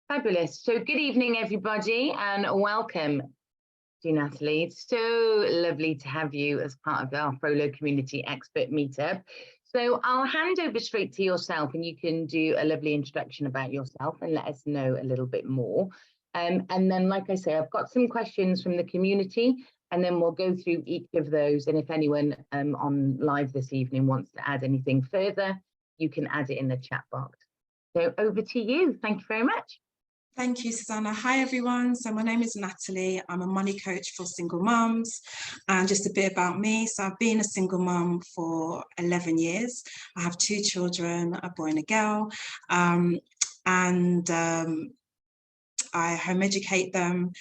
Fabulous. So good evening, everybody, and welcome to Natalie. It's so lovely to have you as part of our Frollo Community Expert Meetup. So I'll hand over straight to yourself and you can do a lovely introduction about yourself and let us know a little bit more. And then, like I say, I've got some questions from the community and then we'll go through each of those. And if anyone on live this evening wants to add anything further, you can add it in the chat box. So over to you. Thank you very much. Thank you, Susanna. Hi, everyone. So my name is Natalie. I'm a money coach for single mums. And just a bit about me. So I've been a single mum for 11 years. I have 2 children, a boy and a girl. I home educate them.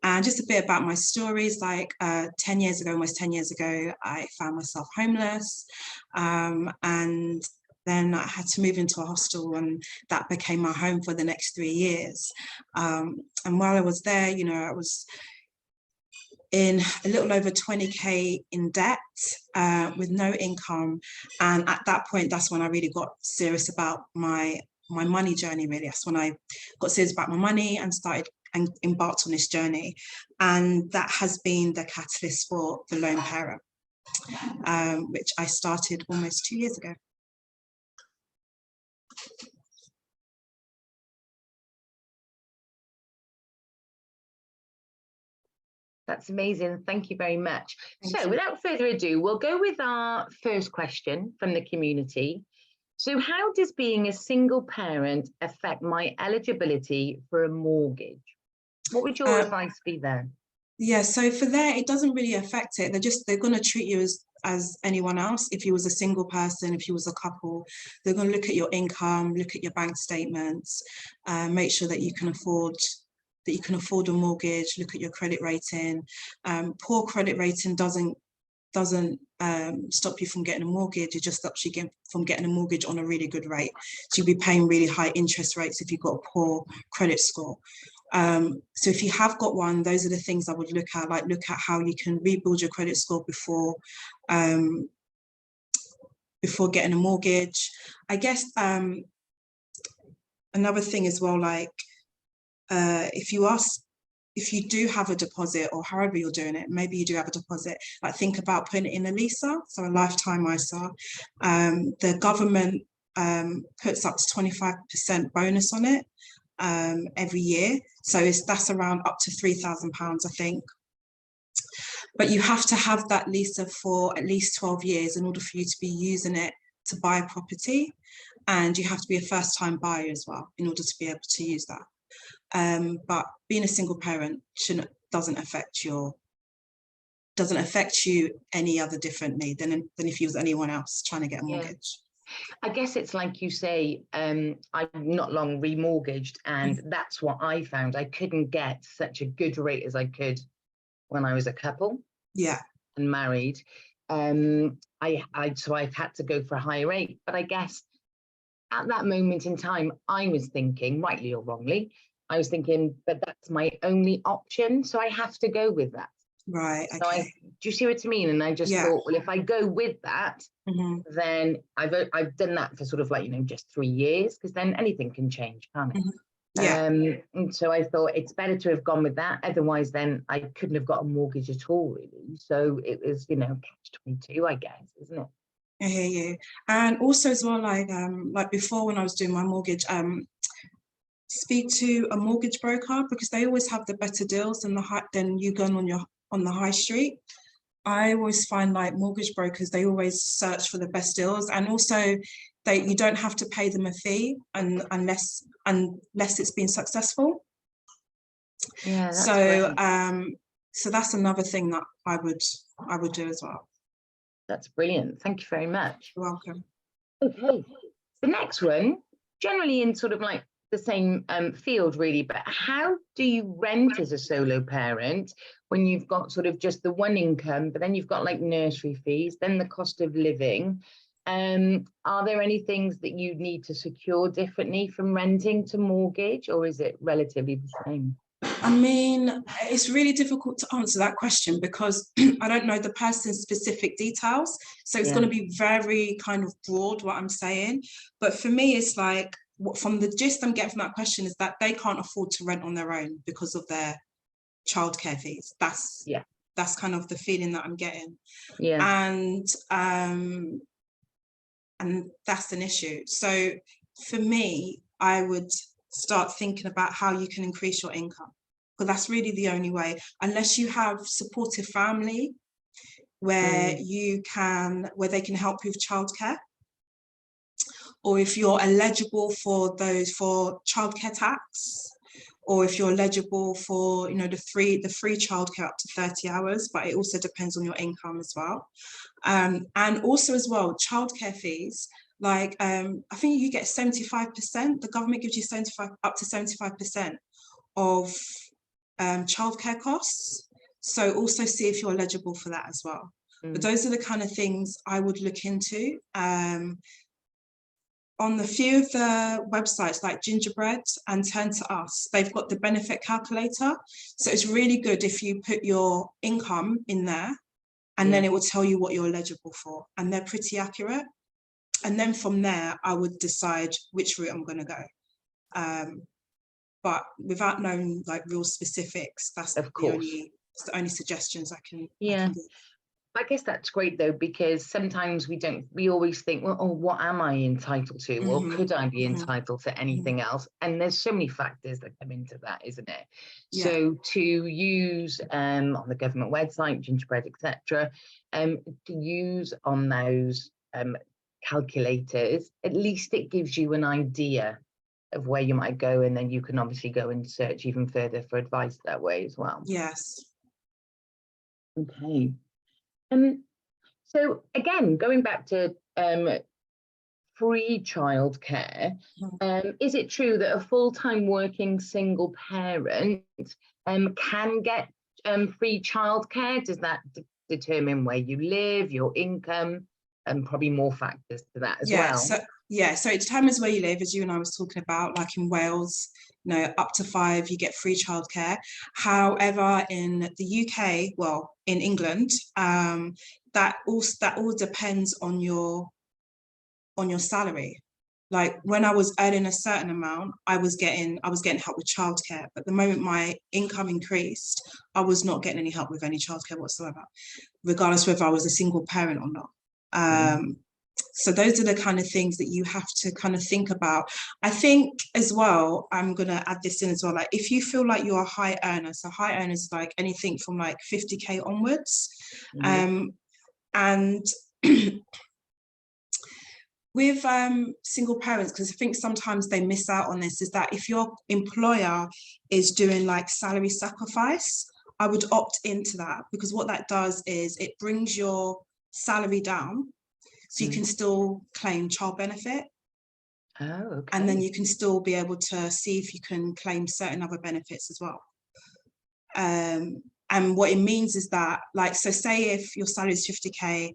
And just a bit about my stories, like 10 years ago, almost 10 years ago, I found myself homeless. And then I had to move into a hostel and that became my home for the next 3 years. And while I was there, you know, I was in a little over 20K in debt with no income. And at that point, that's when I really got serious about my money journey, really. That's when I got serious about my money and started and embarked on this journey. And that has been the catalyst for the Lone Parent, which I started almost 2 years ago. That's amazing. Thank you very much. So without further ado, we'll go with our first question from the community. So how does being a single parent affect my eligibility for a mortgage? What would your advice be there? Yeah, so for there, it doesn't really affect it. They're going to treat you as anyone else. If you was a single person, if you was a couple, they're going to look at your income, look at your bank statements, make sure that you can afford a mortgage, look at your credit rating. Poor credit rating doesn't stop you from getting a mortgage. It just stops you from getting a mortgage on a really good rate. So you'll be paying really high interest rates if you've got a poor credit score. So if you have got one, those are the things I would look at, like look at how you can rebuild your credit score before getting a mortgage. I guess another thing as well, like if you do have a deposit or however you're doing it, maybe you do have a deposit, like think about putting it in a LISA, so a lifetime ISA. The government puts up to 25% bonus on it every year. So that's around up to £3,000, I think. But you have to have that LISA for at least 12 years in order for you to be using it to buy a property. And you have to be a first-time buyer as well in order to be able to use that. But being a single parent doesn't affect you any other differently than if you was anyone else trying to get a mortgage. I guess it's like you say, I've not long remortgaged, and that's what I found. I couldn't get such a good rate as I could when I was a couple, and married. So I've had to go for a higher rate. But I guess at that moment in time, I was thinking, rightly or wrongly, I was thinking, but that's my only option, so I have to go with that. Right. Okay. So do you see what I mean? And I just thought, well, if I go with that, then I've done that for sort of like, you know, just 3 years, because then anything can change, can't it? And so I thought it's better to have gone with that. Otherwise, then I couldn't have got a mortgage at all, really. So it was, you know, catch-22, I guess, isn't it? I hear you. And also as well, like before when I was doing my mortgage, speak to a mortgage broker, because they always have the better deals than you going on the high street. I always find like mortgage brokers, they always search for the best deals, and also you don't have to pay them a fee unless it's been successful. Yeah. So so that's another thing that I would do as well. That's brilliant. Thank you very much. You're welcome. Okay. The next one, generally in sort of like the same field really, but how do you rent as a solo parent when you've got sort of just the one income, but then you've got like nursery fees, then the cost of living? Are there any things that you need to secure differently from renting to mortgage, or is it relatively the same? I mean, it's really difficult to answer that question because I don't know the person's specific details. So it's going to be very kind of broad what I'm saying. But for me, it's like from the gist I'm getting from that question is that they can't afford to rent on their own because of their childcare fees. That's kind of the feeling that I'm getting. And that's an issue. So for me, I would start thinking about how you can increase your income, because that's really the only way, unless you have supportive family where where they can help you with childcare, or if you're eligible for childcare tax, or if you're eligible for, you know, the free childcare up to 30 hours, but it also depends on your income as well. And also as well, childcare fees, like I think you get 75%, the government gives you up to 75% of childcare costs. So also see if you're eligible for that as well. But those are the kind of things I would look into. On the few of the websites like Gingerbread and Turn to Us, they've got the benefit calculator. So it's really good if you put your income in there, and then it will tell you what you're eligible for. And they're pretty accurate. And then from there, I would decide which route I'm going to go. But without knowing like real specifics, that's the only suggestions I can give. I guess that's great though, because sometimes we always think, well, oh, what am I entitled to? Or could I be entitled to anything else? And there's so many factors that come into that, isn't it? So to use on the government website, Gingerbread, etc., to use on those calculators, at least it gives you an idea of where you might go, and then you can obviously go and search even further for advice that way as well. Yes. Okay. So again, going back to free childcare, is it true that a full-time working single parent can get free childcare? Does that determine where you live, your income, and probably more factors to that as well? So it determines where you live, as you and I was talking about, like in Wales, you know, up to 5 you get free childcare. However, in the UK, well, in England, that all depends on your salary. Like when I was earning a certain amount, I was getting help with childcare. But the moment my income increased, I was not getting any help with any childcare whatsoever, regardless whether I was a single parent or not. So those are the kind of things that you have to kind of think about. I think as well, I'm going to add this in as well, like if you feel like you're a high earner, so high earners like anything from like 50k onwards, and with single parents, because I think sometimes they miss out on this, is that if your employer is doing like salary sacrifice, I would opt into that, because what that does is it brings your salary down, so you can still claim child benefit. And then you can still be able to see if you can claim certain other benefits as well. And what it means is that, like, so say if your salary is 50k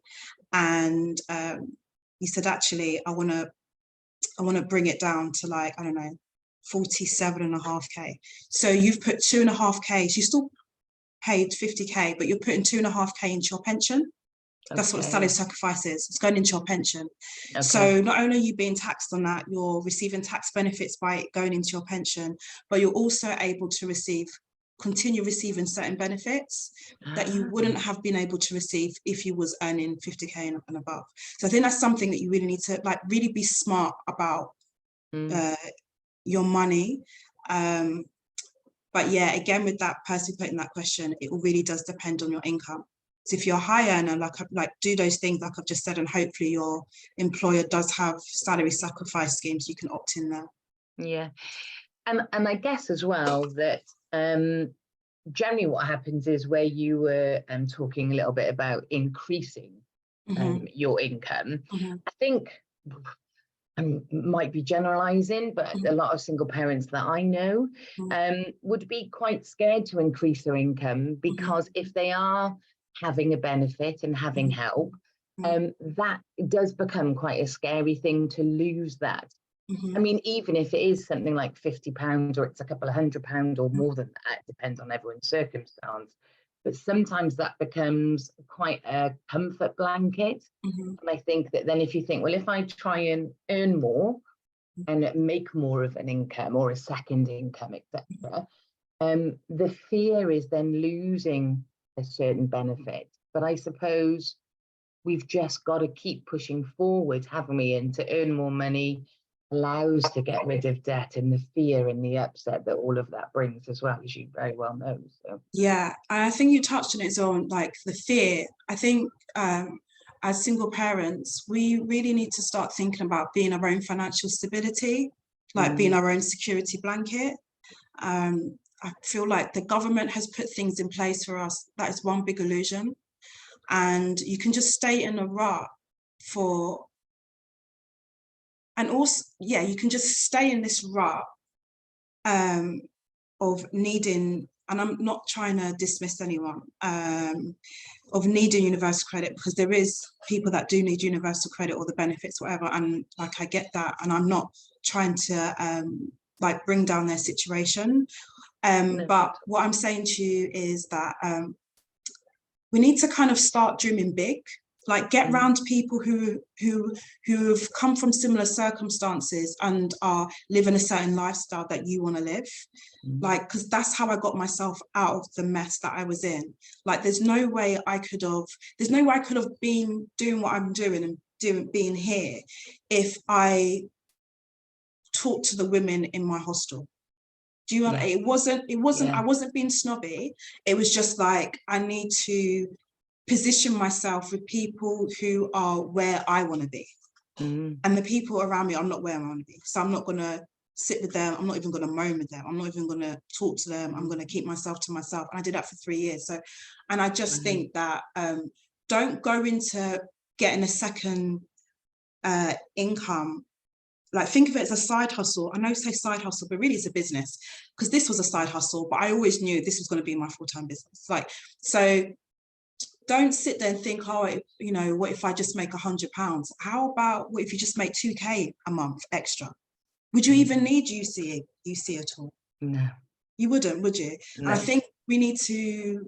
and you said, actually, I want to bring it down to, like, I don't know, 47.5k. So you've put 2.5k, so you still paid 50k, but you're putting 2.5k into your pension. That's what the salary sacrifice is. It's going into your pension. So not only are you being taxed on that, you're receiving tax benefits by it going into your pension, but you're also able to continue receiving certain benefits that you wouldn't have been able to receive if you was earning 50k and above. So I think that's something that you really need to, like, really be smart about your money. But yeah, again, with that person putting that question, it really does depend on your income. So if you're a high earner, like do those things like I've just said, and hopefully your employer does have salary sacrifice schemes, you can opt in there. Yeah, and I guess as well that generally what happens is, where you were talking a little bit about increasing your income, I think I might be generalizing, but a lot of single parents that I know would be quite scared to increase their income, because if they are having a benefit and having help, that does become quite a scary thing to lose that. I mean, even if it is something like £50 or it's a couple of £100 or more than that, it depends on everyone's circumstance. But sometimes that becomes quite a comfort blanket. And I think that then if you think, well, if I try and earn more, and make more of an income or a second income, etc. The fear is then losing a certain benefit. But I suppose we've just got to keep pushing forward, haven't we? And to earn more money allows to get rid of debt and the fear and the upset that all of that brings as well, as you very well know. So Yeah, and I think you touched on it on like the fear. I think as single parents, we really need to start thinking about being our own financial stability, like being our own security blanket. I feel like the government has put things in place for us. That is one big illusion. And you can just stay in a rut for, and also, yeah, you can just stay in this rut of needing, and I'm not trying to dismiss anyone, of needing universal credit, because there is people that do need universal credit or the benefits, whatever, and like I get that, and I'm not trying to like bring down their situation. But what I'm saying to you is that we need to kind of start dreaming big, like get round people who've come from similar circumstances and are living a certain lifestyle that you want to live. Like, because that's how I got myself out of the mess that I was in. Like, there's no way I could have been doing what I'm doing and being here if I talked to the women in my hostel. Do you want? It wasn't. I wasn't being snobby. It was just like, I need to position myself with people who are where I want to be, and the people around me are not where I want to be. So I'm not going to sit with them. I'm not even going to moan with them. I'm not even going to talk to them. I'm going to keep myself to myself. And I did that for 3 years. So, and I just think that don't go into getting a second income. Like, think of it as a side hustle. I know say side hustle, but really it's a business, because this was a side hustle, but I always knew this was going to be my full-time business. Like, so don't sit there and think, oh, you know, what if I just make £100? How about, what if you just make 2K a month extra? Would you even need UC at all? No. You wouldn't, would you? No. And I think we need to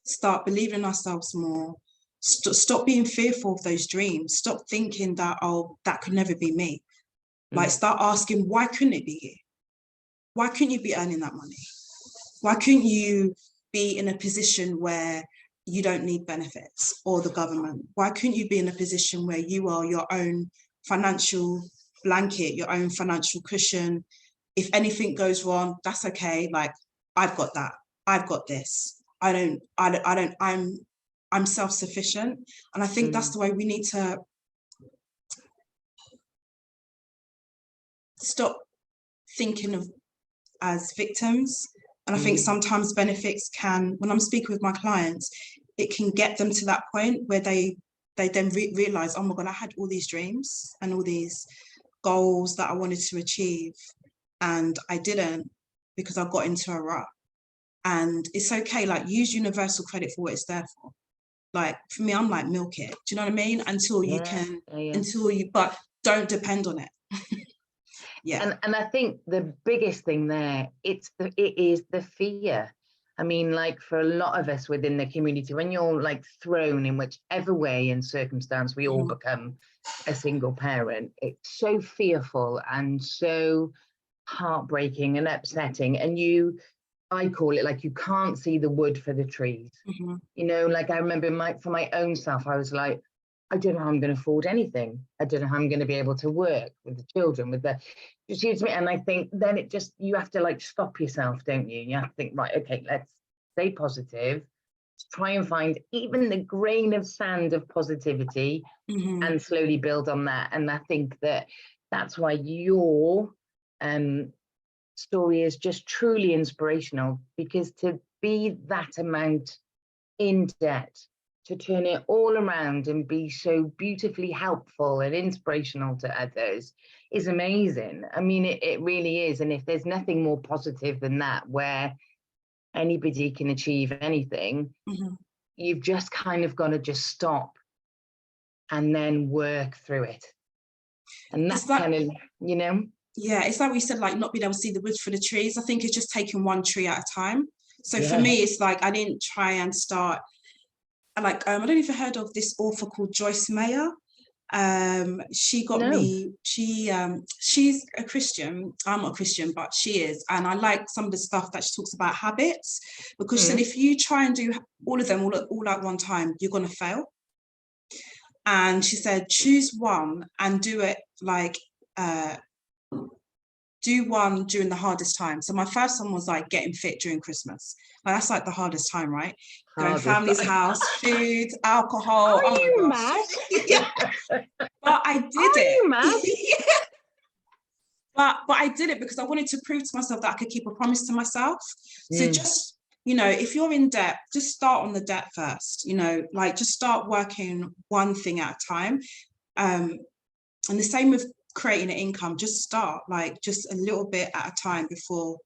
start believing in ourselves more. Stop being fearful of those dreams. Stop thinking that, oh, that could never be me. Like, start asking, why couldn't it be you? Why couldn't you be earning that money? Why couldn't you be in a position where you don't need benefits or the government? Why couldn't you be in a position where you are your own financial blanket, your own financial cushion? If anything goes wrong, that's okay. Like, I've got that. I've got this. I'm self-sufficient. And I think that's the way we need to stop thinking of as victims. And I think sometimes benefits can, when I'm speaking with my clients, it can get them to that point where they then realize, oh my God, I had all these dreams and all these goals that I wanted to achieve, and I didn't, because I got into a rut. And it's okay, like, use universal credit for what it's there for. Like, for me, I'm like, milk it. Do you know what I mean? Until you can, but don't depend on it. And I think the biggest thing there, it is the fear. I mean, like, for a lot of us within the community, when you're like thrown in whichever way and circumstance we all become a single parent, it's so fearful and so heartbreaking and upsetting. And I call it, like, you can't see the wood for the trees. You know, like, I remember for my own self, I was like, I don't know how I'm going to afford anything. I don't know how I'm going to be able to work with the children, excuse me. And I think then you have to, like, stop yourself, don't you? You have to think, right, okay, let's stay positive. Let's try and find even the grain of sand of positivity and slowly build on that. And I think that's why your story is just truly inspirational, because to be that amount in debt, to turn it all around and be so beautifully helpful and inspirational to others is amazing. I mean, it really is. And if there's nothing more positive than that, where anybody can achieve anything, you've just kind of got to just stop and then work through it. And that's kind of, you know. Yeah, it's like we said, like, not being able to see the wood for the trees. I think it's just taking one tree at a time. So for me, it's like, I didn't try and start, like, I don't know if you heard of this author called Joyce Meyer. She got me, she's a Christian. I'm not a Christian, but she is. And I like some of the stuff that she talks about habits, because she said, if you try and do all of them all at one time, you're going to fail. And she said, choose one and do it like, do one during the hardest time. So my first one was like getting fit during Christmas. Like, that's like the hardest time, right? Going family's house, food, alcohol. Are you mad? Yeah. But I did it. Are you mad? Yeah. But I did it because I wanted to prove to myself that I could keep a promise to myself. So just, you know, if you're in debt, just start on the debt first, you know, like just start working one thing at a time. And the same with creating an income, just start like just a little bit at a time before,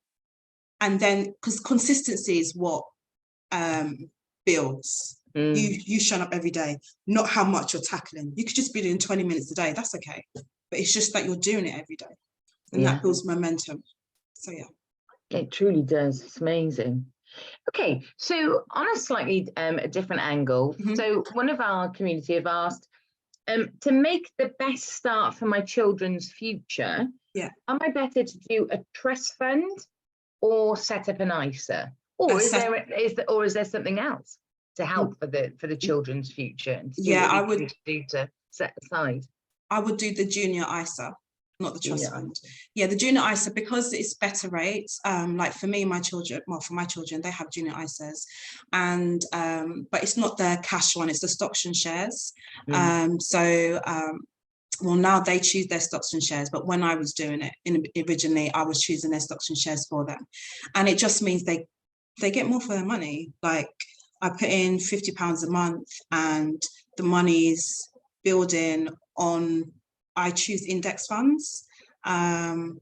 and then, because consistency is what builds. You showing up every day, not how much you're tackling. You could just be doing 20 minutes a day, that's okay, but it's just that you're doing it every day, and that builds momentum. So yeah, it truly does. It's amazing. Okay, so on a slightly a different angle, so one of our community have asked, to make the best start for my children's future, am I better to do a trust fund or set up an ISA, or is there something else to help for the children's future? And I would do to set aside. I would do the junior ISA, not the trust fund. Yeah, the junior ISA, because it's better rates. Like for me, my children, well, for my children, they have junior ISAs, and but it's not the cash one, it's the stocks and shares. Well, now they choose their stocks and shares, but when I was doing it originally, I was choosing their stocks and shares for them, and it just means they get more for their money. Like, I put in £50 a month, and the money's building on. I choose index funds, and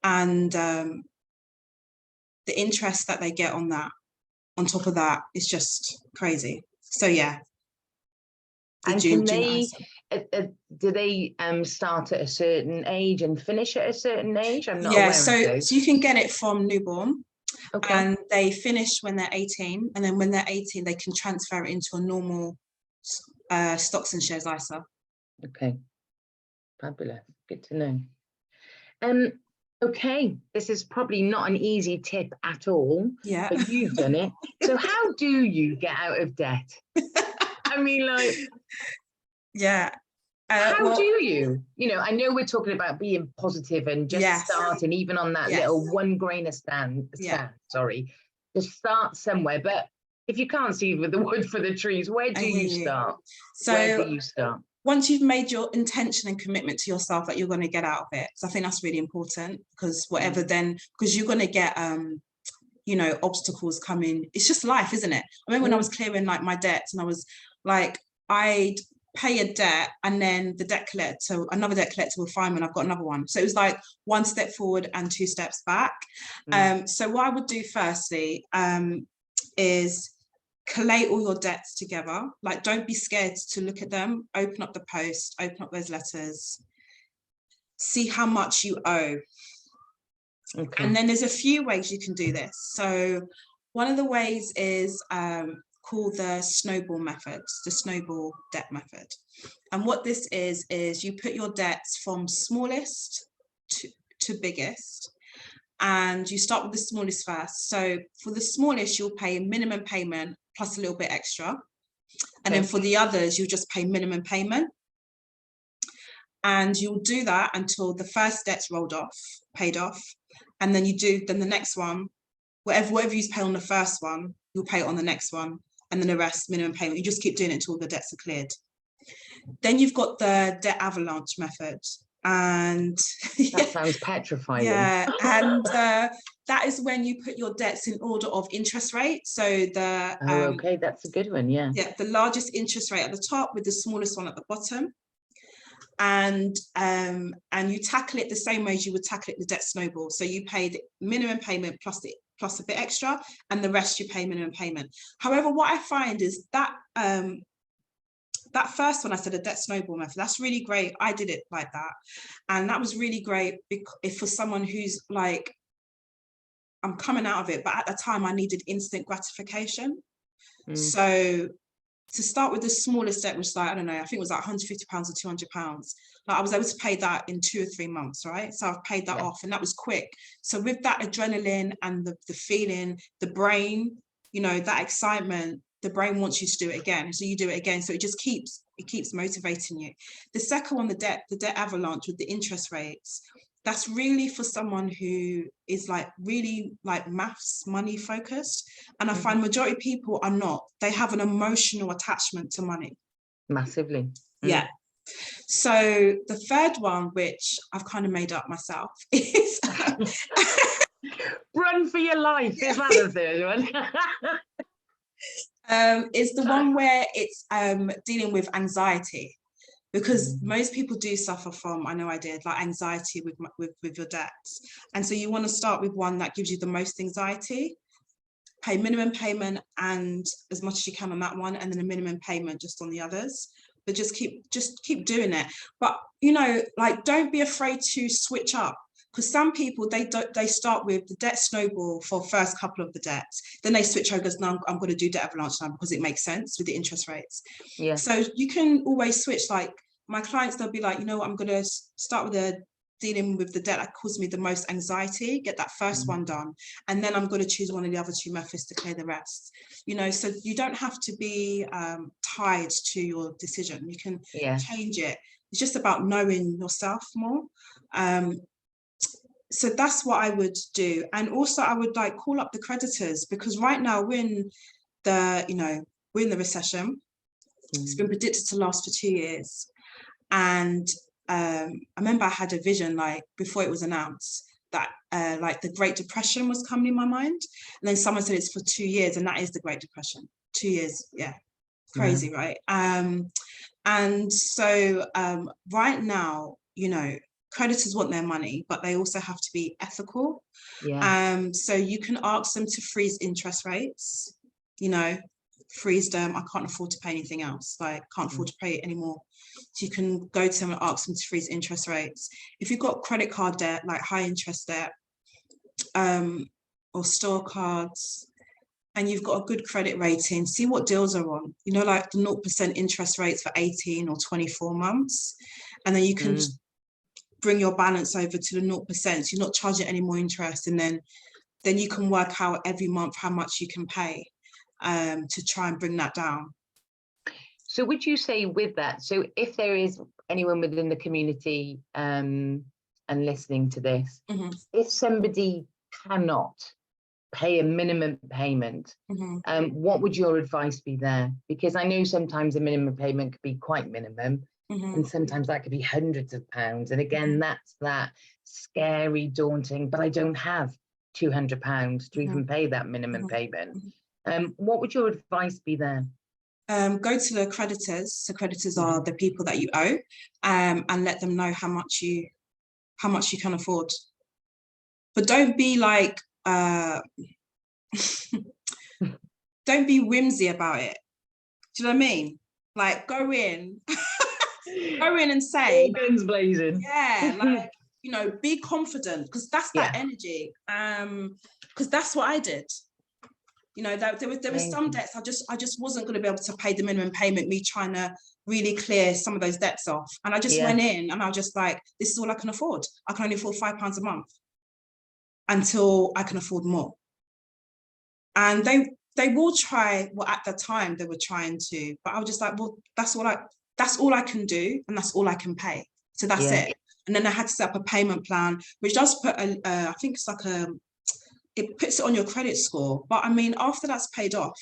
the interest that they get on that, on top of that, is just crazy. So yeah. And can they, do they start at a certain age and finish at a certain age? I'm not aware of those. So you can get it from newborn, and they finish when they're 18, and then when they're 18, they can transfer it into a normal stocks and shares ISA. Okay, fabulous, good to know. Okay, this is probably not an easy tip at all, but you've done it. So how do you get out of debt? I mean, like, how do you? You know, I know we're talking about being positive and just starting, even on that little 1 grain of sand, just start somewhere. But if you can't see with the wood for the trees, where do you start? So where do you start? Once you've made your intention and commitment to yourself that you're going to get out of it, so I think that's really important, because whatever then, because you're going to get you know, obstacles coming. It's just life, isn't it? I remember when I was clearing like my debts, and I was like, I'd pay a debt, and then the debt collector, another debt collector will find me, and I've got another one. So it was like 1 step forward and 2 steps back. So what I would do firstly is collate all your debts together. Like, don't be scared to look at them. Open up the post, open up those letters, see how much you owe. And then there's a few ways you can do this. So one of the ways is called the snowball method, the snowball debt method. And what this is you put your debts from smallest to biggest, and you start with the smallest first. So for the smallest, you'll pay a minimum payment plus a little bit extra. And then for the others, you'll just pay minimum payment. And you'll do that until the first debt's paid off. And then the next one, whatever you pay on the first one, you'll pay it on the next one. And then the rest, minimum payment. You just keep doing it until the debts are cleared. Then you've got the debt avalanche method. And that sounds petrifying. And that is when you put your debts in order of interest rate. So the okay, that's a good one. Yeah, the largest interest rate at the top with the smallest one at the bottom. And you tackle it the same way as you would tackle it the debt snowball. So you pay the minimum payment plus a bit extra, and the rest you pay minimum payment. However, what I find is that that first one I said, a debt snowball method, that's really great. I did it like that, and that was really great if for someone who's like, I'm coming out of it, but at the time I needed instant gratification. So to start with the smallest debt, which is like, I don't know, I think it was like £150 or £200. Like I was able to pay that in 2 or 3 months, right? So I've paid that off, and that was quick. So with that adrenaline and the feeling, the brain, you know, that excitement, the brain wants you to do it again. So you do it again. So it just keeps motivating you. The second one, the debt avalanche with the interest rates, that's really for someone who is like really like maths, money focused. And I find majority of people are not. They have an emotional attachment to money. Massively. Yeah. So the third one, which I've kind of made up myself, is run for your life. Is that the third one? is the one where it's dealing with anxiety. Because most people do suffer from, I know I did, like anxiety with your debts. And so you want to start with one that gives you the most anxiety, pay minimum payment and as much as you can on that one, and then a minimum payment just on the others. But just keep doing it. But, you know, like, don't be afraid to switch up. Because some people, they start with the debt snowball for first couple of the debts. Then they switch over, goes, no, I'm going to do debt avalanche now because it makes sense with the interest rates. Yeah. So you can always switch. Like my clients, they'll be like, you know what, I'm going to start with dealing with the debt that caused me the most anxiety, get that first one done. And then I'm going to choose one of the other 2 methods to clear the rest. You know, so you don't have to be tied to your decision. You can change it. It's just about knowing yourself more. So that's what I would do. And also I would like call up the creditors, because right now we're in the recession. It's been predicted to last for 2 years. And I remember I had a vision like before it was announced that like the Great Depression was coming in my mind. And then someone said it's for 2 years, and that is the Great Depression. 2 years, yeah. Crazy, right? And so right now, you know, creditors want their money, but they also have to be ethical. So you can ask them to freeze interest rates, you know, freeze them. I can't afford to pay anything else, like can't afford to pay it anymore. So you can go to them and ask them to freeze interest rates. If you've got credit card debt, like high interest debt, or store cards, and you've got a good credit rating, see what deals are on, you know, like the 0% interest rates for 18 or 24 months. And then you can bring your balance over to the 0%. So you're not charging any more interest. And then you can work out every month how much you can pay to try and bring that down. So would you say with that, so if there is anyone within the community and listening to this, if somebody cannot pay a minimum payment, what would your advice be there? Because I know sometimes a minimum payment could be quite minimum, and sometimes that could be hundreds of pounds. And again, that's that scary, daunting, but I don't have £200 to even pay that minimum payment. What would your advice be there? Go to the creditors. So creditors are the people that you owe, and let them know how much you can afford. But don't be like, don't be whimsy about it. Do you know what I mean? Like go in and say, all guns blazing. Yeah, like, you know, be confident, because that's that energy. Because that's what I did. You know, there was some debts I just wasn't going to be able to pay the minimum payment, me trying to really clear some of those debts off. And I just went in and I was just like, this is all I can afford. I can only afford £5 a month until I can afford more. And they will try, well, at the time they were trying to, but I was just like, well, that's all I can do, and that's all I can pay. So that's it. And then I had to set up a payment plan, which does put I think it's like it puts it on your credit score. But I mean, after that's paid off,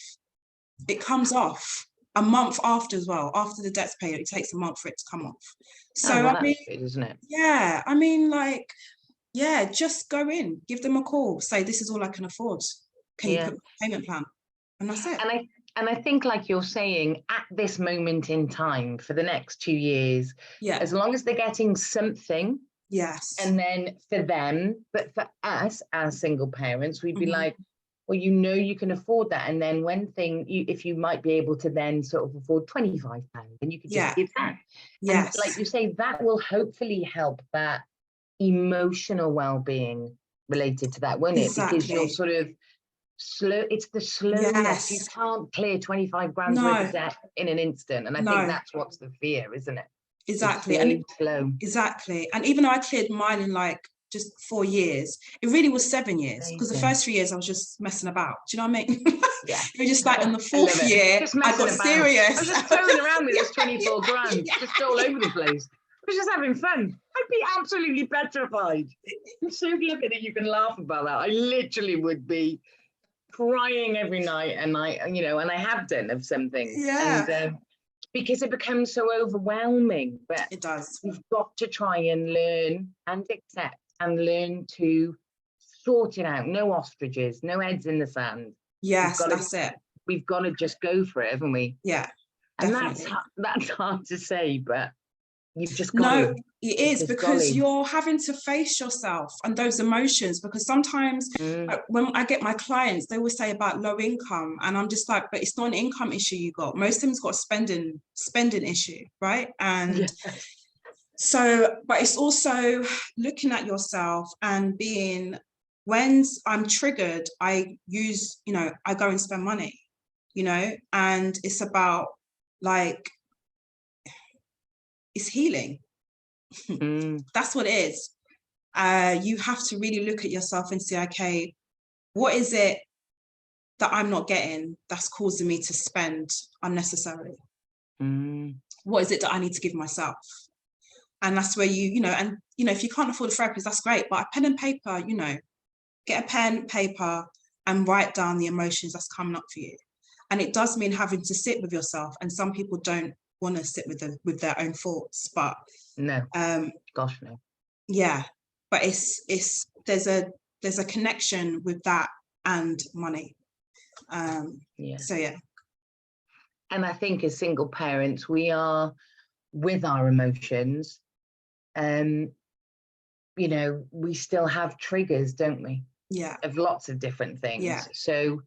it comes off a month after as well. After the debt's paid, it takes a month for it to come off. So I mean, good, isn't it? Yeah, I mean, like, yeah, just go in, give them a call, say this is all I can afford. Can you put a payment plan? And that's it. And I think, like you're saying, at this moment in time, for the next 2 years, as long as they're getting something, and then for them, but for us as single parents, we'd be like, well, you know, you can afford that. And then if you might be able to then sort of afford £25, and you could just give that. And like you say, that will hopefully help that emotional well-being related to that, won't it? Because you're sort of it's the slowness. You Yes. can't clear 25 grand's worth No, of debt in an instant. And I think no, that's what's the fear, isn't it? exactly. It's so slow. Exactly. And even though I cleared mine in like just 4 years, it really was 7 years, because the Amazing. first 3 years I was just messing about. Do you know what I mean? Yeah. It was just like in the I love fourth it. year, Just I messing got about. serious. I was just throwing around with this 24 Yeah, grand, yeah. just all over the place. I was just having fun. I'd be absolutely petrified. I'm so lucky that you can laugh about that. I literally would be crying every night, and I have done of some things. Yeah. And because it becomes so overwhelming. But It does. you've got to try and learn and accept and learn to sort it out. No ostriches, no heads in the sand. Yes, that's it. We've got to just go for it, haven't we? Yeah, And definitely. that's hard to say, but you've just got No, to. it is, Because because golly, you're having to face yourself and those emotions. Because sometimes when I get my clients, they will say about low income, and I'm just like, but it's not an income issue you got. Most of them's got a spending issue, right? And yeah. so, but it's also looking at yourself and being, when I'm triggered, I go and spend money, and it's about like, it's healing. That's what it is. You have to really look at yourself and say, okay, what is it that I'm not getting that's causing me to spend unnecessarily? What is it that I need to give myself? And that's where if you can't afford a therapist, that's great. But a pen and paper, get a pen, paper, and write down the emotions that's coming up for you. And it does mean having to sit with yourself. And some people don't want to sit with their own thoughts. But no, gosh, no. Yeah, but there's a connection with that and money. Yeah. So yeah. And I think as single parents, we are with our emotions. We still have triggers, don't we? Yeah. Of lots of different things. Yeah. So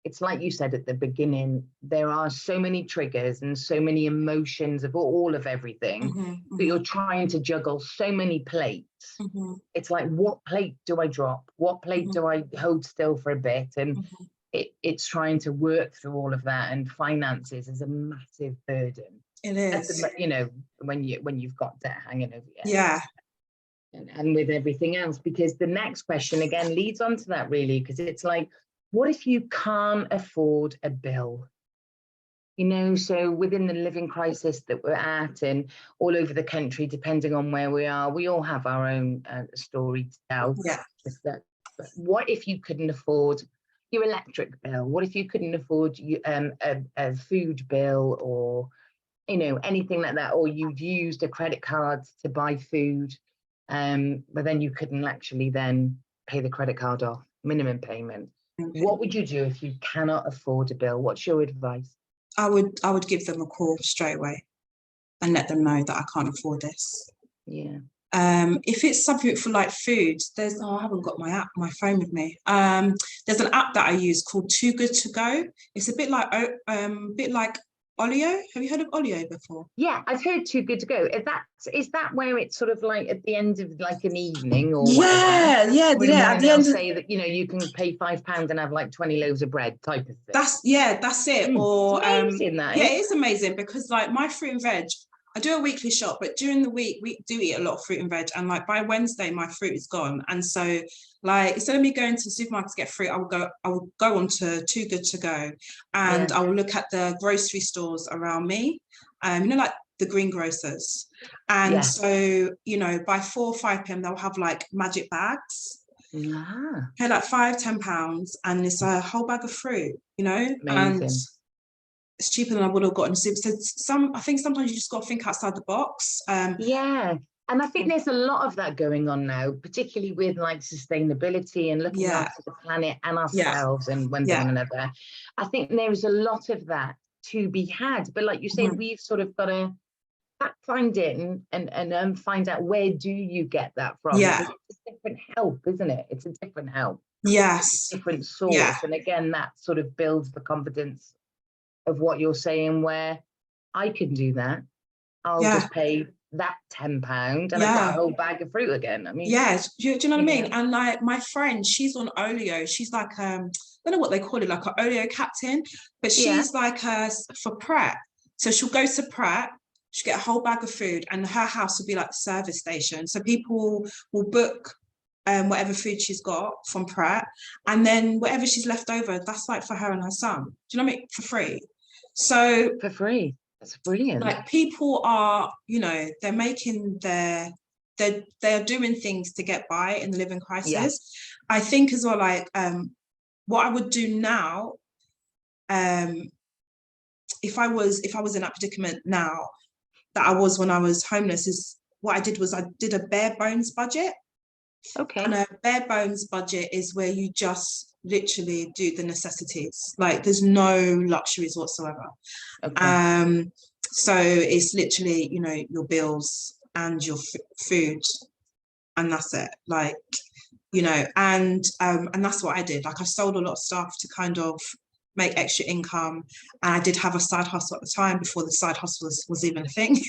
it's like you said at the beginning, there are so many triggers and so many emotions of all of everything that you're trying to juggle so many plates. It's like, what plate do I drop? What plate do I hold still for a bit? And it's trying to work through all of that, and finances is a massive burden. It is. When you've got debt hanging over your head. Yeah. And with everything else, because the next question again leads on to that, really, because it's like, what if you can't afford a bill? So within the living crisis that we're at, and all over the country, depending on where we are, we all have our own story to tell. Yeah. But what if you couldn't afford your electric bill? What if you couldn't afford a food bill, or anything like that, or you'd used a credit card to buy food, but then you couldn't actually then pay the credit card off, minimum payment? What would you do if you cannot afford a bill? What's your advice? I would give them a call straight away and let them know that I can't afford this. Yeah. If it's something for like food, I haven't got my phone with me. There's an app that I use called Too Good To Go. It's a bit like Olio. Have you heard of Olio before? Yeah, I've heard Too Good To Go. Is that where it's sort of like at the end of like an evening or whatever? Yeah. At the end, say that you can pay £5 and have like 20 loaves of bread type of thing. That's it. Or amazing, that is. Yeah, it is amazing, because like my fruit and veg, I do a weekly shop, but during the week we do eat a lot of fruit and veg, and like by Wednesday my fruit is gone. And so like, instead of me going to the supermarket to get fruit, I will go on to Too Good To Go, and I will look at the grocery stores around me, like the greengrocers. And so by 4 or 5 p.m. they'll have like magic bags. Pay like £5-10, and it's a whole bag of fruit, Amazing. And it's cheaper than I would have gotten. So I think sometimes you just got to think outside the box. Yeah. And I think there's a lot of that going on now, particularly with like sustainability and looking after the planet and ourselves and one thing and another. I think there's a lot of that to be had. But like you say, we've sort of got to find it and find out, where do you get that from? Yeah. Because it's a different help, isn't it? It's a different help. Yes. Different source. Yeah. And again, that sort of builds the confidence of what you're saying, where I can do that. I'll just pay that £10 and I've got a whole bag of fruit again. I mean, do you know what I mean? And like my friend, she's on Olio. She's like don't know what they call it, like an oleo captain, but she's like for Pret. So she'll go to Pret, she'll get a whole bag of food, and her house will be like the service station. So people will book whatever food she's got from Pret, and then whatever she's left over, that's like for her and her son. Do you know what I mean? For free. So for free. That's brilliant. Like people are, you know, they're making they're doing things to get by in the living crisis. Yeah. I think as well, like what I would do now, if I was in that predicament now that I was when I was homeless, is what I did was I did a bare bones budget. Okay. And a bare bones budget is where you just literally do the necessities. Like there's no luxuries whatsoever. Okay. So it's literally, you know, your bills and your food, and that's it. Like, you know, and that's what I did. Like I sold a lot of stuff to kind of make extra income, and I did have a side hustle at the time before the side hustle was even a thing.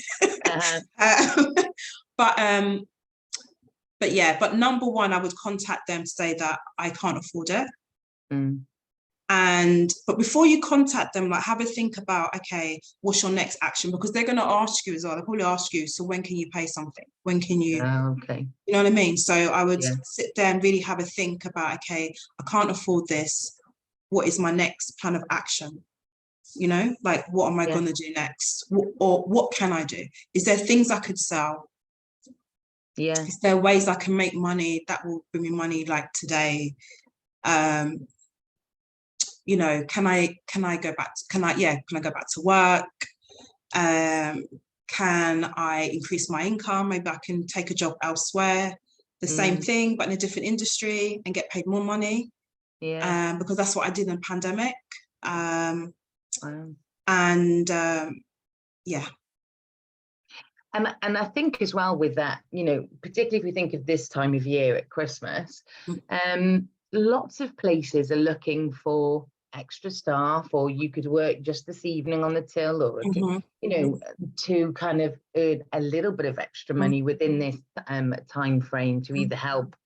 But yeah, but number one, I would contact them to say that I can't afford it. But before you contact them, like have a think about, okay, what's your next action? Because they're going to ask you as well. They'll probably ask you, so when can you pay something? When can you, okay. You know what I mean? So I would sit there and really have a think about, okay, I can't afford this. What is my next plan of action? You know, like what am I going to do next? Or what can I do? Is there things I could sell? Yeah. Is there ways I can make money that will bring me money like today? You know, can I go back to work? Can I increase my income? Maybe I can take a job elsewhere, the same thing, but in a different industry and get paid more money. Yeah. Because that's what I did in the pandemic. Wow. Yeah. And I think as well with that, you know, particularly if we think of this time of year at Christmas, lots of places are looking for extra staff, or you could work just this evening on the till, or you know, to kind of earn a little bit of extra money within this time frame to either help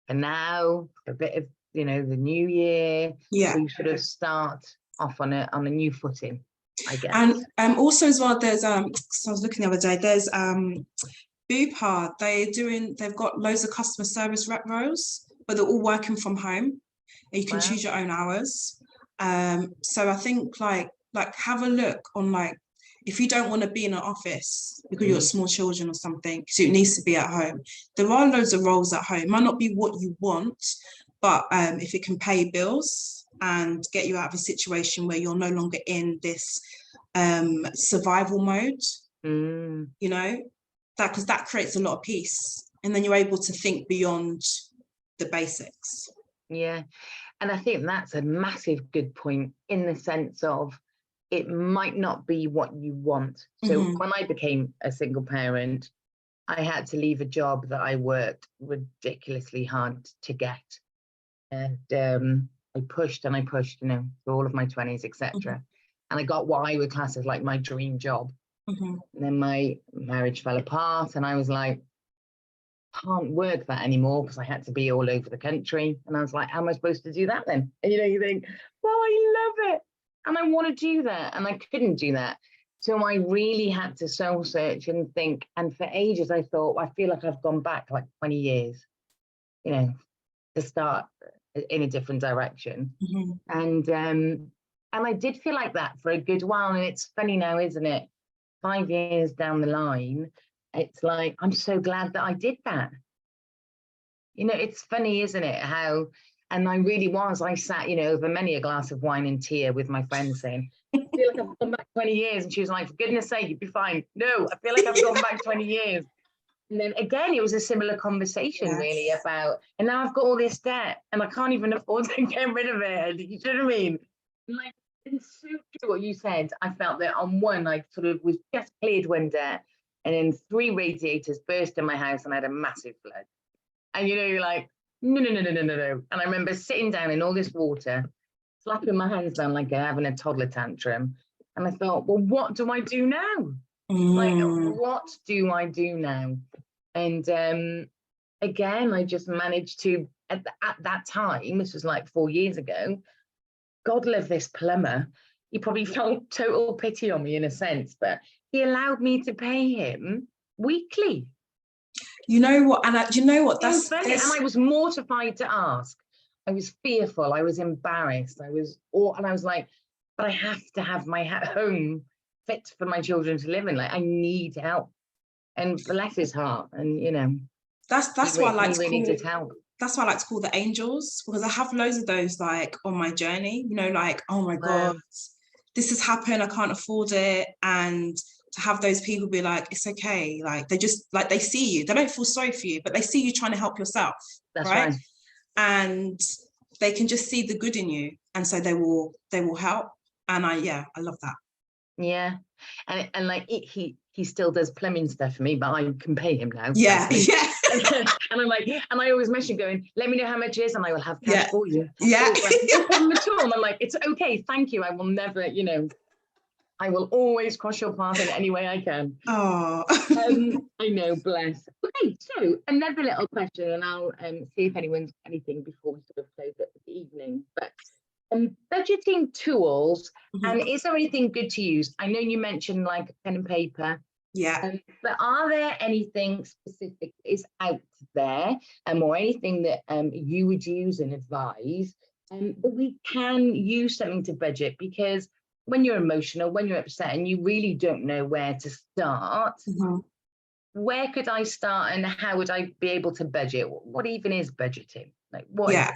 for now, a bit of, you know, the new year, to sort of start off on a new footing, I guess. And also as well, there's so I was looking the other day, there's Bupa, they've got loads of customer service rep roles, but they're all working from home, and you can choose your own hours. So I think like have a look on, like, if you don't want to be in an office because you've got small children or something, so it needs to be at home, there are loads of roles at home. It might not be what you want, but if it can pay bills and get you out of a situation where you're no longer in this survival mode, you know, because that creates a lot of peace, and then you're able to think beyond the basics. Yeah, and I think that's a massive good point, in the sense of it might not be what you want. So when I became a single parent, I had to leave a job that I worked ridiculously hard to get, and I pushed and I pushed, you know, for all of my 20s, etc. And I got what I would class as like my dream job. And then my marriage fell apart, and I was like, can't work that anymore, because I had to be all over the country. And I was like, how am I supposed to do that then? And you know, you think, well, I love it and I want to do that, and I couldn't do that. So I really had to soul search and think. And for ages I thought, I feel like I've gone back like 20 years, you know, to start in a different direction. And I did feel like that for a good while. And it's funny now, isn't it? 5 years down the line, it's like, I'm so glad that I did that. You know, it's funny, isn't it? How, and I really was, I sat, you know, over many a glass of wine and tea with my friend saying, I feel like I've gone back 20 years. And she was like, for goodness sake, you'd be fine. No, I feel like I've gone back 20 years. And then again, it was a similar conversation really about, and now I've got all this debt and I can't even afford to get rid of it. You know what I mean? Like, it's so true what you said. I felt that on one, I sort of was just cleared one debt, and then 3 radiators burst in my house and I had a massive flood. And you know, you're like, no. And I remember sitting down in all this water, slapping my hands down like having a toddler tantrum. And I thought, well, what do I do now? Like, what do I do now? And again, I just managed to, at that time, this was like 4 years ago, God love this plumber. He probably felt total pity on me in a sense, but he allowed me to pay him weekly. You know what? And you know what? And I was mortified to ask. I was fearful. I was embarrassed. I was like, but I have to have my home fit for my children to live in. Like, I need help. And bless his heart. And you know, that's why I like to really call, did help. that's why I like to call the angels, because I have loads of those like on my journey, you know, like, oh my God, this has happened, I can't afford it. And to have those people be like, it's okay, like they just like, they see you, they don't feel sorry for you, but they see you trying to help yourself. That's right. And they can just see the good in you, and so they will help. And I love that. Yeah. And like he still does plumbing stuff for me, but I can pay him now. Yeah. And I'm like, and I always message him going, let me know how much it is and I will have cash for you. Yeah. No problem at all. And I'm like, it's okay, thank you. I will never, you know, I will always cross your path in any way I can. Oh. I know, bless. Okay, so another little question, and I'll see if anyone's anything before we sort of close up the evening. But budgeting tools, and is there anything good to use? I know you mentioned like pen and paper. Yeah. But are there anything specific is out there, or anything that you would use and advise that we can use something to budget? Because when you're emotional, when you're upset, and you really don't know where to start, where could I start, and how would I be able to budget? What even is budgeting? Like, what? Yeah.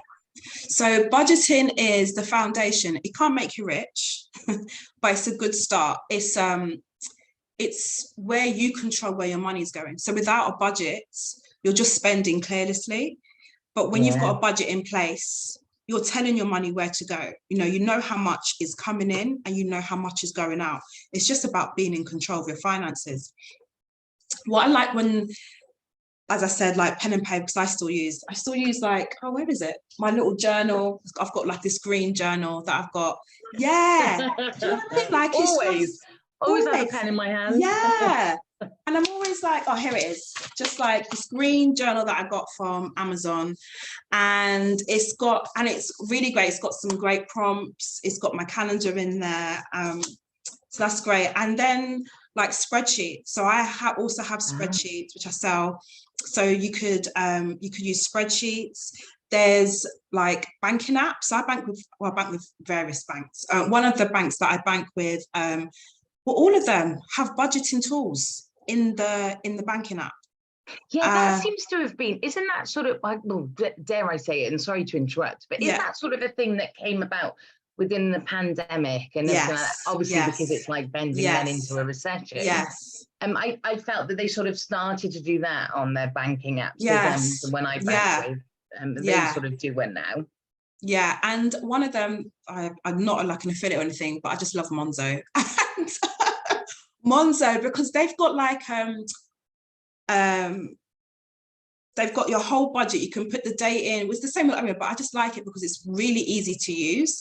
So budgeting is the foundation. It can't make you rich, but it's a good start. It's where you control where your money is going. So without a budget, you're just spending carelessly. But when you've got a budget in place, you're telling your money where to go. You know how much is coming in and you know how much is going out. It's just about being in control of your finances. What I like when, as I said, like pen and paper, because I still use like, oh, where is it? My little journal. I've got like this green journal that I've got. Yeah. Do you know what I mean? Like, always have a pen in my hand. Yeah. And I'm always like, oh, here it is. Just like this green journal that I got from Amazon. And it's really great. It's got some great prompts. It's got my calendar in there. So that's great. And then like spreadsheets. So I also have spreadsheets, which I sell. So you could use spreadsheets. There's like banking apps. I bank with various banks. One of the banks that I bank with, well, all of them have budgeting tools in the banking app. Yeah, that seems to have been, isn't that sort of, well, dare I say it, and sorry to interrupt, but is that sort of a thing that came about within the pandemic and obviously because it's like bending men into a recession? Yes. I felt that they sort of started to do that on their banking apps when I bank with, they sort of do one now. Yeah, and one of them, I'm not like an affiliate or anything, but I just love Monzo. Monzo, because they've got like they've got your whole budget. You can put the date in. It's the same with but I just like it because it's really easy to use.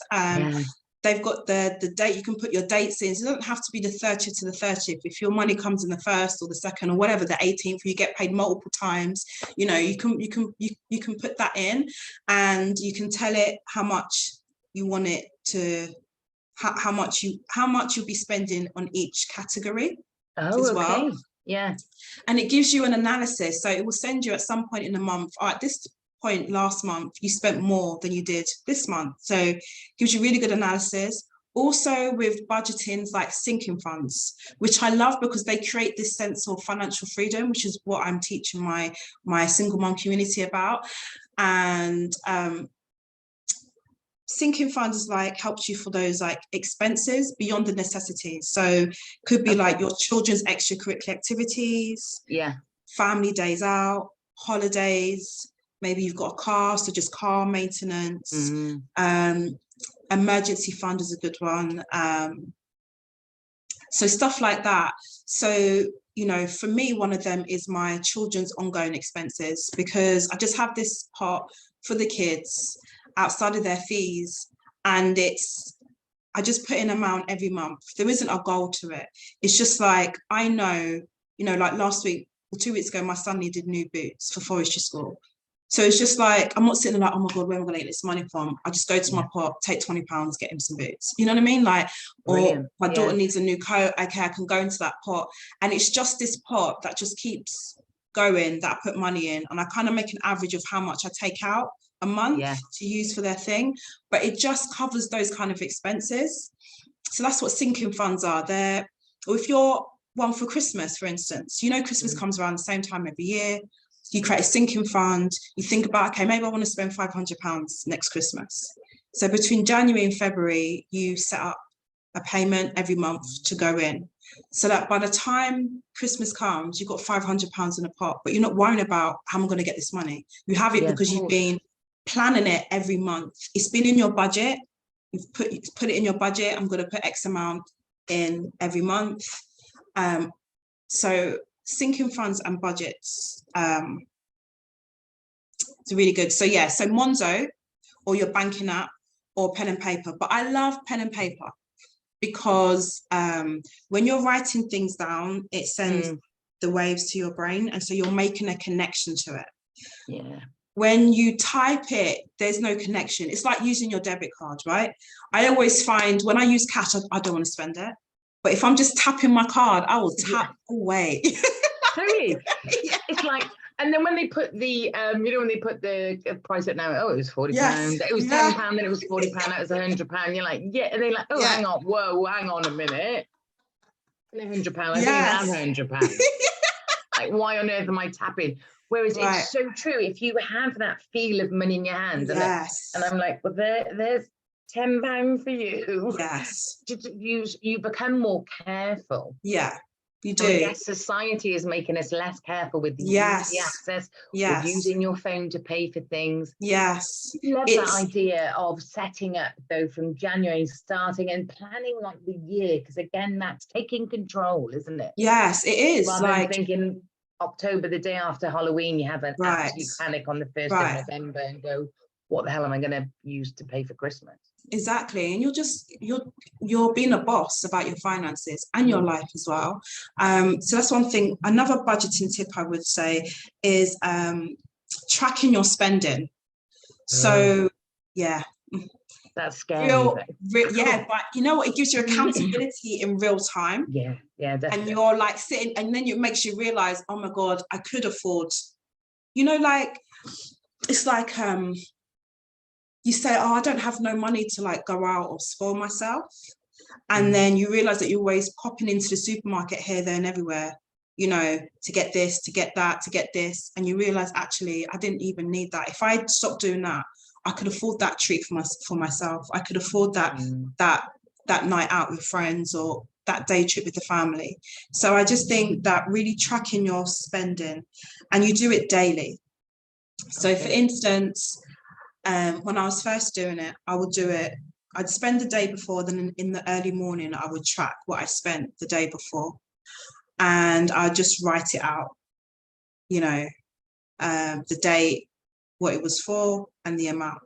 They've got the date. You can put your dates in. So it doesn't have to be the 30th to the 30th. If your money comes in the 1st or the 2nd or whatever, the 18th, you get paid multiple times. You know, you can put that in, and you can tell it how much you want it to, how much you'll be spending on each category as well. Yeah. And it gives you an analysis. So it will send you at some point in the month, at this point last month, you spent more than you did this month. So it gives you really good analysis. Also with budgeting, like sinking funds, which I love because they create this sense of financial freedom, which is what I'm teaching my single mom community about. And sinking funds is like helps you for those like expenses beyond the necessities. So could be like your children's extracurricular activities, family days out, holidays, maybe you've got a car, so just car maintenance. Emergency fund is a good one. So stuff like that. So, you know, for me, one of them is my children's ongoing expenses, because I just have this part for the kids outside of their fees, and I just put in an amount every month. There isn't a goal to it. It's just like, I know, you know, like last week or 2 weeks ago, my son needed new boots for forestry school. So it's just like, I'm not sitting there like, oh my God, where am I going to get this money from? I just go to Yeah. my pot, take £20, get him some boots. You know what I mean? Like, Brilliant. or my Yeah. daughter needs a new coat. Okay, I can go into that pot. And it's just this pot that just keeps going, that I put money in. And I kind of make an average of how much I take out a month Yeah. to use for their thing. But it just covers those kind of expenses. So that's what sinking funds are. They're, or if you're one for Christmas, for instance, you know, Christmas comes around the same time every year. You create a sinking fund. You think about, okay, maybe I want to spend £500 next Christmas. So between January and February, you set up a payment every month to go in, so that by the time Christmas comes, you've got £500 in a pot, but you're not worrying about how I'm going to get this money. You have it because you've been planning it every month. It's been in your budget. You've put it in your budget. I'm going to put X amount in every month. So sinking funds and budgets, it's really good. So yeah, so Monzo or your banking app or pen and paper. But I love pen and paper because when you're writing things down, it sends the waves to your brain. And so you're making a connection to it. Yeah. When you type it, there's no connection. It's like using your debit card, right? I always find when I use cash, I don't want to spend it. But if I'm just tapping my card, I will tap away. Totally. Yeah. It's like, and then when they put the, you know, when they put the price up now, oh, it was £40. Yes. It was £10, then it was £40, that was £100. You're like, yeah. And they're like, oh, hang on, whoa, hang on a minute. £100. I don't even have £100. Like, why on earth am I tapping? Whereas it's so true. If you have that feel of money in your hand, and I'm like, well, there's £10 for you. Yes. You become more careful. Yeah, you do. I guess society is making us less careful with the access, with using your phone to pay for things. Yes. I love that idea of setting up, though, from January, starting and planning like the year, because again, that's taking control, isn't it? Yes, it is. Rather than thinking October, the day after Halloween, you have an absolute panic on the 1st of November and go, what the hell am I going to use to pay for Christmas? Exactly. And you're being a boss about your finances and your life as well. So that's one thing. Another budgeting tip I would say is tracking your spending. So that's scary. But you know what? It gives you accountability in real time. Yeah, definitely. And you're like sitting, and then it makes you realize, oh my God, I could afford, you know, like, it's like, you say, oh, I don't have no money to like go out or spoil myself. And then you realize that you're always popping into the supermarket here, there and everywhere, you know, to get this, to get that, to get this. And you realize, actually, I didn't even need that. If I stopped doing that, I could afford that treat for myself. I could afford that night out with friends or that day trip with the family. So I just think that really tracking your spending, and you do it daily. So for instance, when I was first doing it, I would do it, I'd spend the day before, then in the early morning, I would track what I spent the day before. And I'd just write it out, you know, the date, what it was for, and the amount.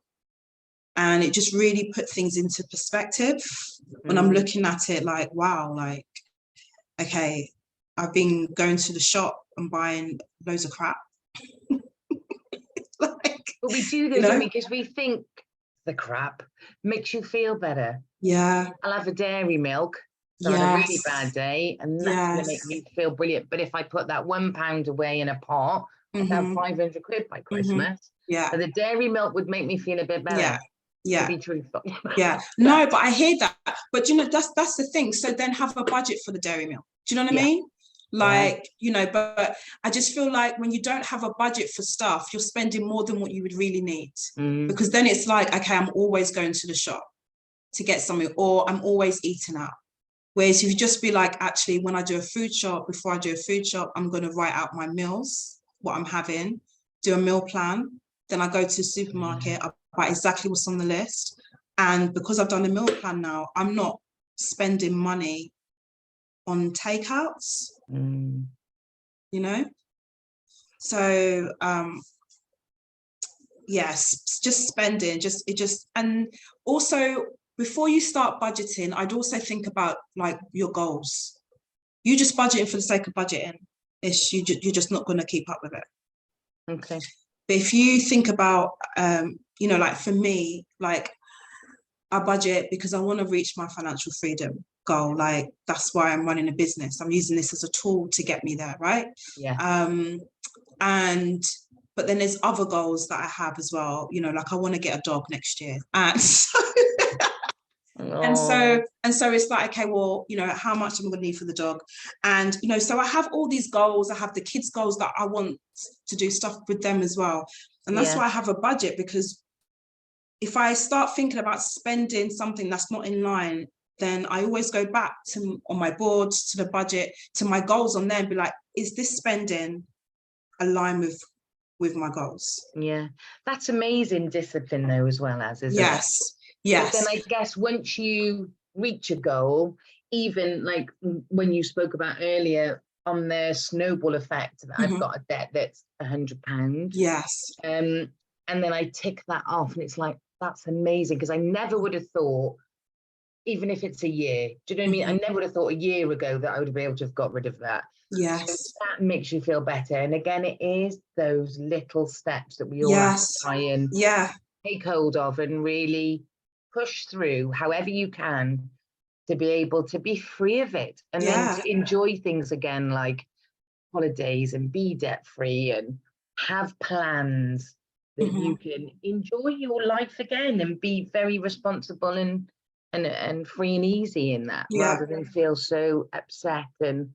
And it just really put things into perspective when I'm looking at it like, wow, like, okay, I've been going to the shop and buying loads of crap. But we do this, because we think the crap makes you feel better. Yeah. I'll have a dairy milk. So I had a really bad day, and that's going to make me feel brilliant. But if I put that £1 away in a pot, I'd have 500 quid by Christmas. Yeah. So the dairy milk would make me feel a bit better. Yeah. To be truthful. No, but I hear that. But you know, that's the thing. So then have a budget for the dairy milk. Do you know what I mean? Like, you know, but I just feel like when you don't have a budget for stuff, you're spending more than what you would really need. Because then it's like, okay, I'm always going to the shop to get something, or I'm always eating out. Whereas if you just be like, actually, when I do a food shop, before I do a food shop, I'm going to write out my meals, what I'm having, do a meal plan. Then I go to the supermarket, I buy exactly what's on the list. And because I've done a meal plan now, I'm not spending money on takeouts, you know? So, yes, just spending, and also before you start budgeting, I'd also think about like your goals. You just budgeting for the sake of budgeting, you're just not going to keep up with it. Okay. But if you think about, you know, like for me, like I budget because I want to reach my financial freedom goal. Like that's why I'm running a business. I'm using this as a tool to get me there, right? Yeah. And but then there's other goals that I have as well. You know, like I want to get a dog next year, and so and so it's like, okay, well, you know, how much am I going to need for the dog? And you know, so I have all these goals. I have the kids' goals that I want to do stuff with them as well, and that's why I have a budget, because if I start thinking about spending something that's not in line, then I always go back to on my boards, to the budget, to my goals on there, and be like, is this spending aligned with my goals? Yeah, that's amazing discipline though, as well as, isn't it? Yes. But then I guess once you reach a goal, even like when you spoke about earlier on the snowball effect, that I've got a debt that's £100. Yes. And then I tick that off, and it's like, that's amazing, because I never would have thought, even if it's a year, do you know what I mean? I never would have thought a year ago that I would be able to have got rid of that. Yes. So that makes you feel better. And again, it is those little steps that we all have to try and take hold of and really push through however you can to be able to be free of it, and then to enjoy things again, like holidays, and be debt free and have plans that you can enjoy your life again and be very responsible and free and easy in that, rather than feel so upset and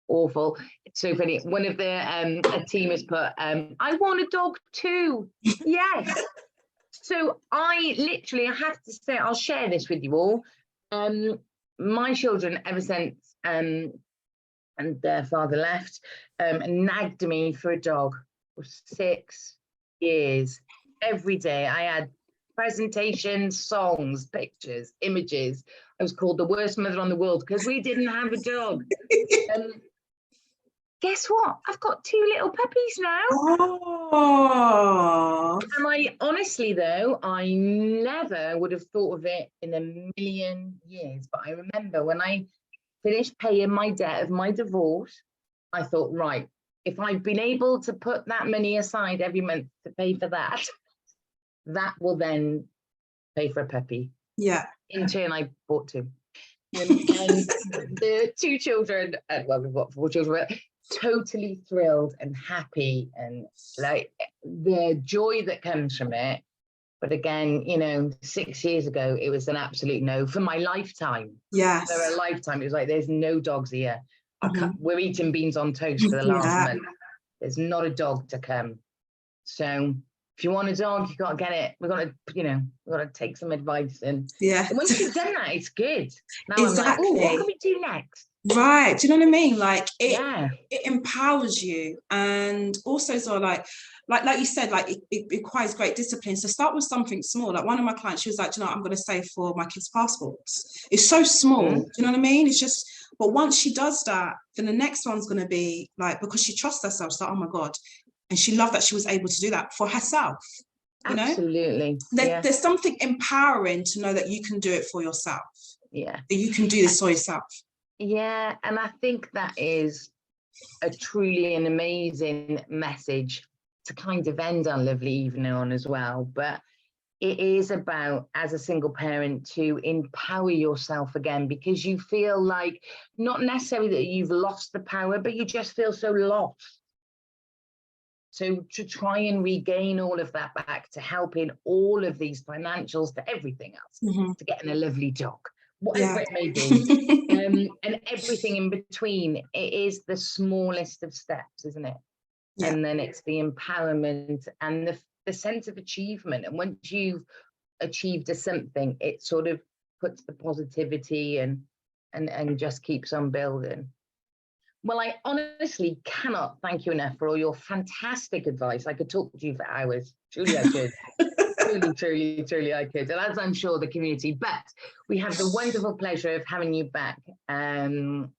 awful. It's so funny. One of the a team has put, I want a dog too. Yes. So I have to say, I'll share this with you all. My children, ever since and their father left, nagged me for a dog for 6 years. Every day I had presentations, songs, pictures, images. I was called the worst mother on the world because we didn't have a dog. Guess what? I've got 2 little puppies now. Oh. And I honestly, though, I never would have thought of it in a million years. But I remember when I finished paying my debt of my divorce, I thought, right, if I've been able to put that money aside every month to pay for that, that will then pay for a puppy. Yeah. In turn, I bought 2. And the 2 children, well, we've got 4 children, but totally thrilled and happy, and like the joy that comes from it. But again, you know, 6 years ago, it was an absolute no for my lifetime. Yes. For a lifetime, it was like, there's no dogs here. We're eating beans on toast for the last month. There's not a dog to come. So if you want a dog, you got to get it. We've got to, you know, we've got to take some advice. And once you've done that, it's good. Now I'm like, oh, what can we do next? Right. Do you know what I mean? Like it empowers you. And also, so like you said, like it requires great discipline. So start with something small. Like one of my clients, she was like, you know, I'm going to save for my kids' passports. It's so small. Do you know what I mean? It's just, but once she does that, then the next one's going to be like, because she trusts herself, so, oh my God. And she loved that she was able to do that for herself. You Absolutely. know, there's something empowering to know that you can do it for yourself. Yeah. That you can do this for yourself. Yeah. And I think that is a truly an amazing message to kind of end our lovely evening on as well. But it is about, as a single parent, to empower yourself again, because you feel like, not necessarily that you've lost the power, but you just feel so lost. So to try and regain all of that back, to help in all of these financials, to everything else, to getting a lovely dog, whatever it may be, and everything in between, it is the smallest of steps, isn't it? Yeah. And then it's the empowerment and the sense of achievement. And once you've achieved something, it sort of puts the positivity and just keeps on building. Well, I honestly cannot thank you enough for all your fantastic advice. I could talk to you for hours. Truly, I could. truly, I could. And as I'm sure the community. But we have the wonderful pleasure of having you back in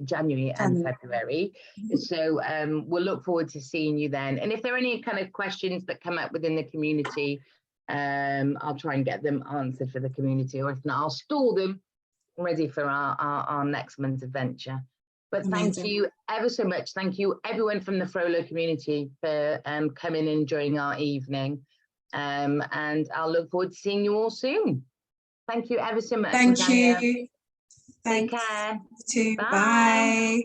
January and February. So we'll look forward to seeing you then. And if there are any kind of questions that come up within the community, I'll try and get them answered for the community. Or if not, I'll store them ready for our next month's adventure. But Amazing. thank you ever so much. Thank you everyone from the Frollo community for coming in during our evening. And I'll look forward to seeing you all soon. Thank you ever so much. Thank Natalya. you. Take Thanks. care. You too. Bye. Bye.